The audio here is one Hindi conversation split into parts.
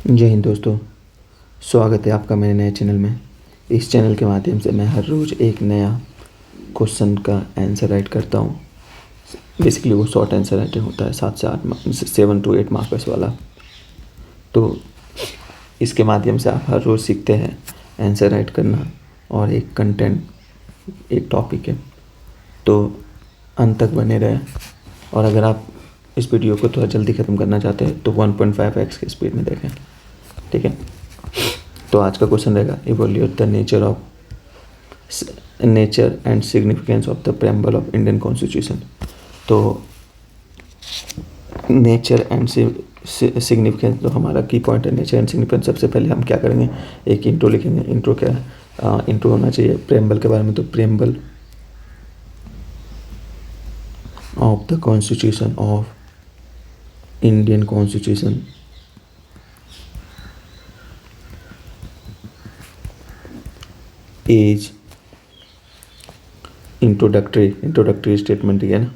जय हिंद दोस्तों। स्वागत है आपका मेरे नए चैनल में। इस चैनल के माध्यम से मैं हर रोज़ एक नया क्वेश्चन का आंसर राइट करता हूँ। बेसिकली वो शॉर्ट आंसर राइटिंग होता है, 7 to 8 मार्क्स वाला। तो इसके माध्यम से आप हर रोज़ सीखते हैं आंसर राइट करना, और एक कंटेंट, एक टॉपिक है, तो अंत तक बने रहें। और अगर आप इस वीडियो को थोड़ा जल्दी ख़त्म करना चाहते हैं तो 1.5x की स्पीड में देखें, ठीक है। तो आज का क्वेश्चन रहेगा, evolute the nature and significance of the preamble of Indian constitution. तो नेचर एंड सिग्निफिकेंस जो हमारा की पॉइंट है, नेचर एंड सिग्निफिकेंस। सबसे पहले हम क्या करेंगे, एक इंट्रो लिखेंगे। इंट्रो क्या है, इंट्रो होना चाहिए प्रेम्बल के बारे में। तो preamble of the constitution of Indian constitution is introductory statement, ठीक है ना।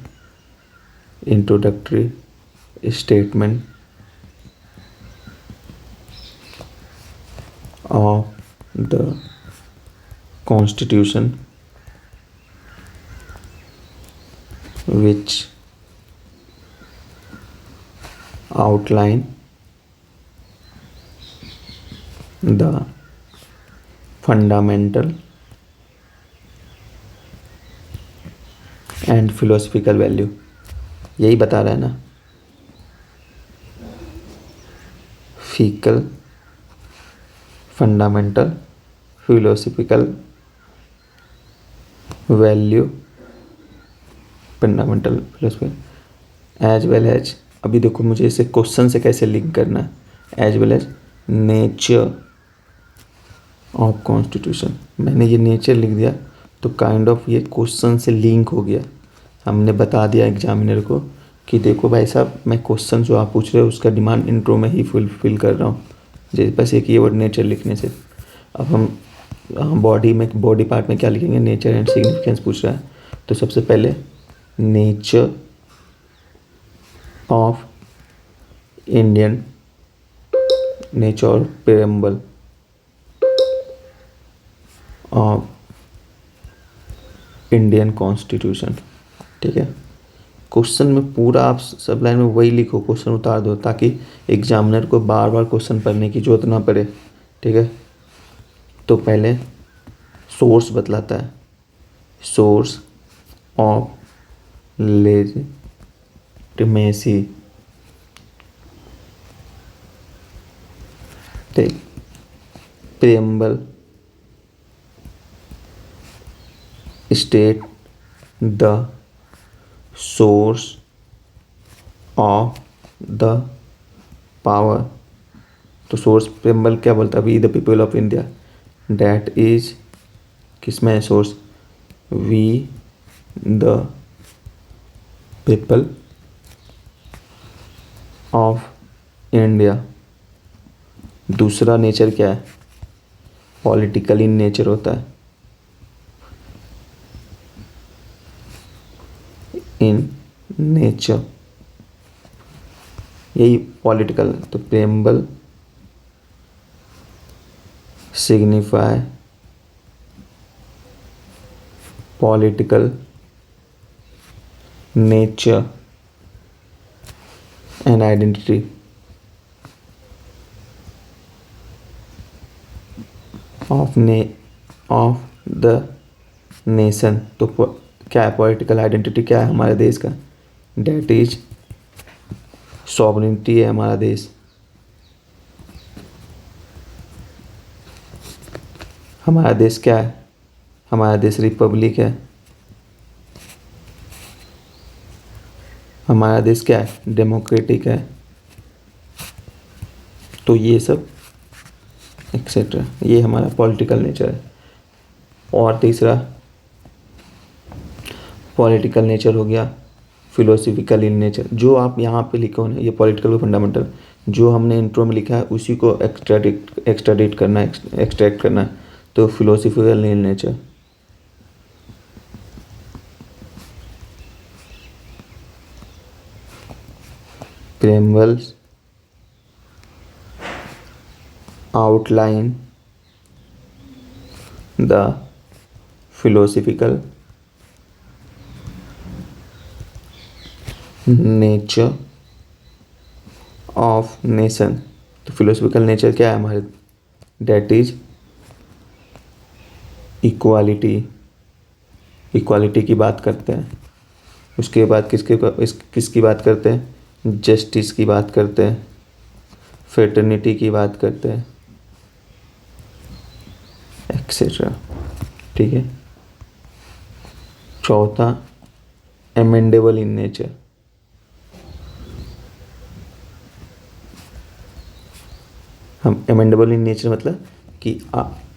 Introductory statement of the constitution which outline the fundamental and philosophical value। यही बता रहा है ना, फिकल, fundamental, philosophical value, fundamental philosophical as well as. अभी देखो मुझे इसे क्वेश्चन से कैसे लिंक करना है, as well as nature of constitution. मैंने ये नेचर लिख दिया तो काइंड ऑफ ये क्वेश्चन से लिंक हो गया। हमने बता दिया एग्जामिनर को कि देखो भाई साहब, मैं क्वेश्चन जो आप पूछ रहे हो उसका डिमांड इंट्रो में ही फुलफिल कर रहा हूँ, जैसे बस एक कीवर्ड नेचर लिखने से। अब हम बॉडी पार्ट में क्या लिखेंगे, नेचर एंड सिग्निफिकेंस पूछ रहा है। तो सबसे पहले नेचर ऑफ इंडियन, नेचर और प्रेम्बल ऑफ इंडियन कॉन्स्टिट्यूशन, ठीक है। क्वेश्चन में पूरा आप सब लाइन में वही लिखो, क्वेश्चन उतार दो, ताकि एग्जामिनर को बार बार क्वेश्चन पढ़ने की जरूरत ना पड़े, ठीक है। तो पहले सोर्स बतलाता है, सोर्स ऑफ लेजिटिमेसी। ठीक, preamble state the source of the power. तो सोर्स प्रेम्बल क्या बोलता है, we the people of India, that is, किसमें है source, we the people of India. दूसरा नेचर क्या है, पॉलिटिकल इन नेचर होता है, इन नेचर, यही पॉलिटिकल। तो preamble signify political nature and identity of the nation. तो क्या है, पॉलिटिकल आइडेंटिटी क्या है हमारे देश का, डेट इज सॉवरेनिटी है हमारा देश। हमारा देश क्या है, हमारा देश रिपब्लिक है। हमारा देश क्या है, डेमोक्रेटिक है। तो ये सब एक्सेट्रा, ये हमारा पॉलिटिकल नेचर है। और तीसरा पॉलिटिकल नेचर हो गया, फिलोसफिकल इन नेचर। जो आप यहाँ पे लिखे हो ना, ये पॉलिटिकल को फंडामेंटल, जो हमने इंट्रो में लिखा है उसी को एक्सट्रैक्ट करना है। तो philosophical in nature, preambles outline the philosophical nature of nation। तो philosophical nature क्या है हमारे? That is equality। इक्वालिटी की बात करते हैं। उसके बाद किसकी बात करते हैं? जस्टिस की बात करते हैं, फ्रेटर्निटी की बात करते हैं, एक्सेट्रा। ठीक है। चौथा, एमेंडेबल इन नेचर। हम एमेंडेबल इन नेचर मतलब कि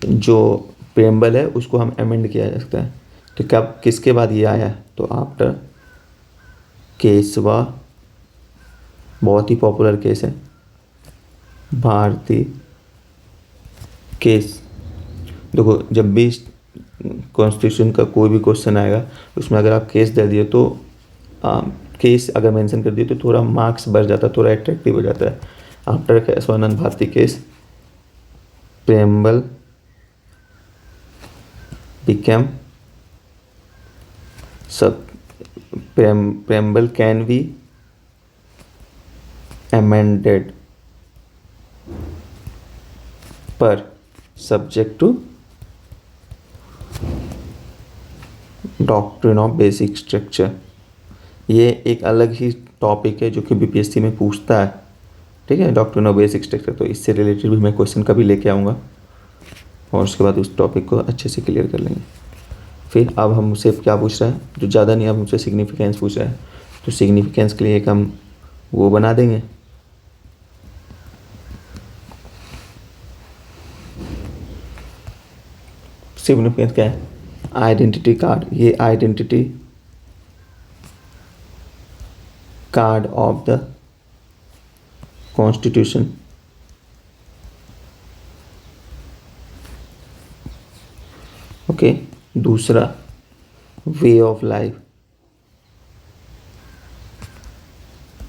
जो प्रेम्बल है उसको हम एमेंड किया जा सकता है। तो कब, किसके बाद ये आया? तो आफ्टर केशवा, बहुत ही पॉपुलर केस है, भारतीय केस। देखो, जब भी कॉन्स्टिट्यूशन का कोई भी क्वेश्चन आएगा उसमें अगर आप केस दे दिए तो केस अगर मेंशन कर दिए तो थोड़ा मार्क्स बढ़ जाता है, थोड़ा अट्रैक्टिव हो जाता है। After Kesavananda Bharati case, preamble become सब preamble can be amended पर subject to doctrine of basic structure। ये एक अलग ही टॉपिक है जो कि बीपीएससी में पूछता है। ठीक है, डॉक्ट्रिन ऑफ बेसिक स्ट्रक्चर। तो इससे रिलेटेड भी मैं क्वेश्चन कभी लेके आऊँगा और उसके बाद उस टॉपिक को अच्छे से क्लियर कर लेंगे। फिर अब हम मुझसे क्या पूछ रहा है? जो ज़्यादा नहीं, अब मुझसे सिग्निफिकेंस पूछ रहा है। तो सिग्निफिकेंस के लिए एक हम वो बना देंगे, सिग्निफिकेंस क्या है? Identity card. ये identity card of the constitution. Okay. दूसरा, वे ऑफ लाइफ।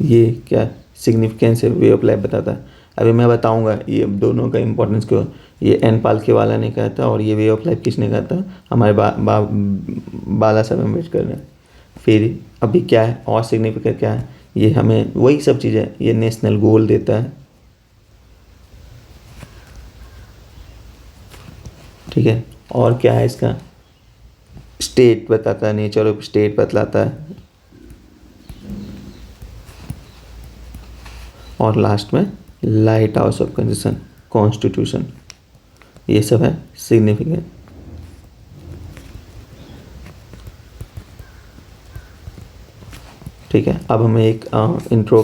ये क्या सिग्निफिकेंस है? वे ऑफ लाइफ बताता है। अभी मैं बताऊंगा ये दोनों का इम्पोर्टेंस क्यों। ये एन पालखेवाला ने कहा था और ये वे ऑफ लाइफ किसने कहा था? हमारे बाला साहब अम्बेडकर ने। फिर अभी क्या है और सिग्निफिकेंट क्या है? ये हमें वही सब चीज़ें, ये नेशनल गोल देता है। ठीक है। और क्या है इसका? स्टेट बताता है, नेचर ऑफ स्टेट बतलाता है। और लास्ट में लाइट हाउस ऑफ कॉन्स्टिट्यूशन। ये सब है सिग्निफिकेंट। ठीक है। अब हमें एक इंट्रो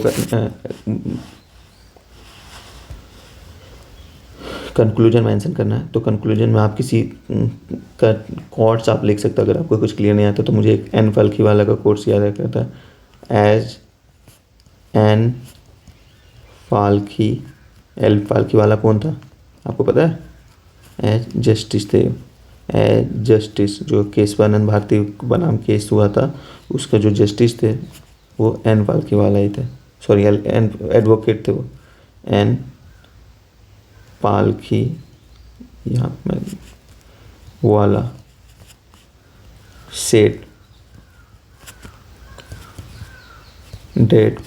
कंक्लूजन मेंशन करना है। तो कंक्लूजन में आप किसी का कोट्स आप लिख सकते हो। अगर आपको कुछ क्लियर नहीं आता तो मुझे एक एन पालखेवाला का कोट्स याद रहता है। एज एन पालखेवाला कौन था आपको पता है? एज जस्टिस थे। एज जस्टिस जो केशवानंद भारती बनाम केस हुआ था उसका जो जस्टिस थे वो एन पालखेवाला ही थे। सॉरी, एन एडवोकेट थे वो, एन पालखी यहाँ में वाला set date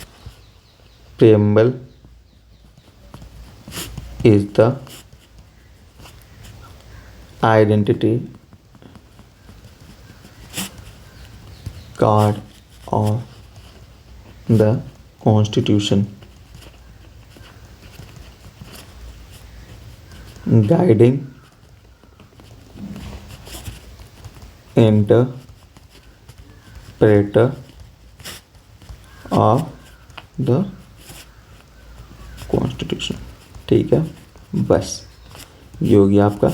preamble is the identity card of the Constitution, guiding interpreter of the constitution. ठीक है, बस ये हो गया आपका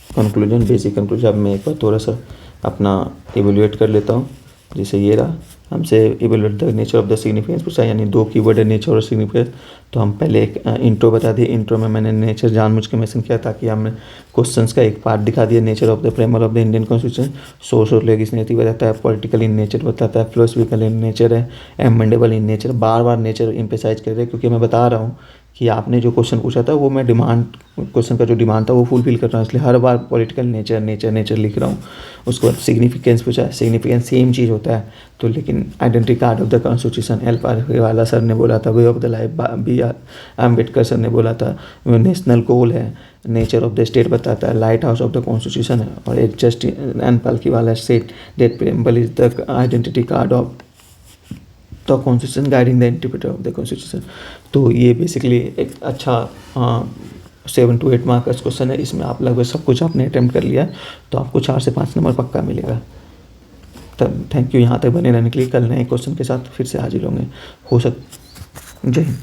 कंक्लूजन, बेसिक कंक्लूजन। अब मैं एक बार थोड़ा सा अपना इवेल्युएट कर लेता हूँ। जैसे ये रहा, हमसे evaluate the nature of the significance पूछा, यानी 2 कीवर्ड है, नेचर और सिग्निफिकेंस। तो हम पहले एक इंट्रो बता दिए। इंट्रो में मैंने नेचर जानबूझ के मेंशन किया ताकि हमने क्वेश्चंस का एक पार्ट दिखा दिया। Nature of the preamble of the Indian constitution, source और लेगिस्लेटिव बताता है, पॉलिटिकल इन नेचर बताता है, फिलोसफिकल इन नेचर है, एमेंडेबल इन नेचर। बार बार नेचर एम्फेसाइज कर रहे हैं क्योंकि मैं बता रहा हूँ कि आपने जो क्वेश्चन पूछा था वो मैं डिमांड, क्वेश्चन का जो डिमांड था वो फुलफिल कर रहा हूँ, इसलिए हर बार पॉलिटिकल नेचर नेचर नेचर लिख रहा हूँ। उसके बाद सिग्निफिकेंस पूछा है, सिग्निफिकेंस सेम चीज़ होता है, तो लेकिन identity card of the constitution L Palkhivala sir ने बोला था, way of the life B R Ambedkar sir ने बोला था, नेशनल गोल है, नेचर ऑफ द स्टेट बताता है, light house of the constitution है, और एक just an Palkhivala set that preamble is the identity card of the constitution guiding the interpreter of the constitution. तो ये बेसिकली एक अच्छा 7 to 8 मार्क का क्वेश्चन है। इसमें आप लगभग सब कुछ आपने अटैम्प्ट कर लिया है, तो आपको 4 से 5 नंबर पक्का मिलेगा। तब थैंक यू यहाँ तक बने रहने के लिए। कल नए क्वेश्चन के साथ फिर से हाजिर होंगे, हो सक जय हिंद।